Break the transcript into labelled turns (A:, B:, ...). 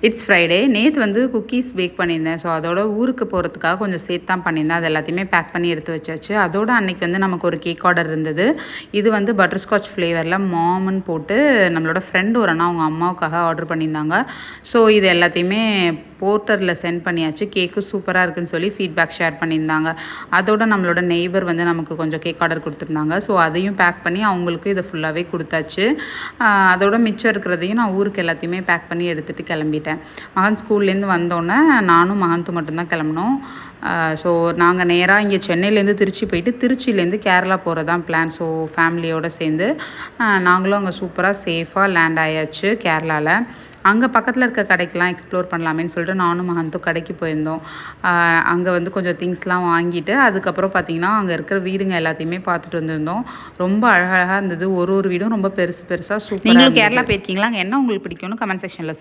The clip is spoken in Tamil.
A: It's Friday. நேற்று வந்து குக்கீஸ் பேக் பண்ணியிருந்தேன். ஸோ அதோட ஊருக்கு போகிறதுக்காக கொஞ்சம் சேர்த்து தான் பண்ணியிருந்தேன். அது எல்லாத்தையுமே பேக் பண்ணி எடுத்து வச்சாச்சு. அதோட அன்றைக்கி வந்து நமக்கு ஒரு கேக் ஆர்டர் இருந்தது. இது வந்து பட்டர்ஸ்காட்ச் ஃப்ளேவரில் மாம்னு போட்டு நம்மளோட ஃப்ரெண்டு ஒரு அண்ணா அவங்க அம்மாவுக்காக ஆர்டர் பண்ணியிருந்தாங்க. ஸோ இது எல்லாத்தையுமே போர்ட்டரில் சென்ட் பண்ணியாச்சு. கேக்கும் சூப்பராக இருக்குன்னு சொல்லி ஃபீட்பேக் ஷேர் பண்ணியிருந்தாங்க. அதோட நம்மளோட நெய்பர் வந்து நமக்கு கொஞ்சம் கேக் ஆர்டர் கொடுத்துருந்தாங்க. ஸோ அதையும் பேக் பண்ணி அவங்களுக்கு இதை ஃபுல்லாகவே கொடுத்தாச்சு. அதோட மிச்சம் இருக்கிறதையும் நான் ஊருக்கு எல்லாத்தையுமே பேக் பண்ணி எடுத்துகிட்டு கிளம்பிட்டேன். மகன் ஸ்கூல்லேருந்து வந்தோடனே நானும் மகன்த்து மட்டும்தான் கிளம்பினோம். ஸோ நாங்கள் நேராக இங்கே சென்னையிலேருந்து திருச்சி போயிட்டு திருச்சியிலேருந்து கேரளா போகிறது தான் பிளான். ஸோ ஃபேமிலியோடு சேர்ந்து நாங்களும் அங்கே சூப்பராக சேஃபாக லேண்ட் ஆயாச்சு கேரளாவில். அங்கே பக்கத்தில் இருக்க கடைக்கெலாம் எக்ஸ்ப்ளோர் பண்ணலாமேன்னு சொல்லிட்டு நானும் மகன்த்தும் கடைக்கு போயிருந்தோம். அங்கே வந்து கொஞ்சம் திங்ஸ்லாம் வாங்கிட்டு அதுக்கப்புறம் பார்த்திங்கன்னா அங்கே இருக்கிற வீடுங்க எல்லாத்தையுமே பார்த்துட்டு வந்திருந்தோம். ரொம்ப அழகழகாக இருந்தது. ஒரு வீடும் ரொம்ப பெருசாக சூப்பர். நீங்களும் கேரளா போயிருக்கீங்களா? அங்கே என்ன உங்களுக்கு பிடிக்கும்னு கமெண்ட் செக்ஷனில்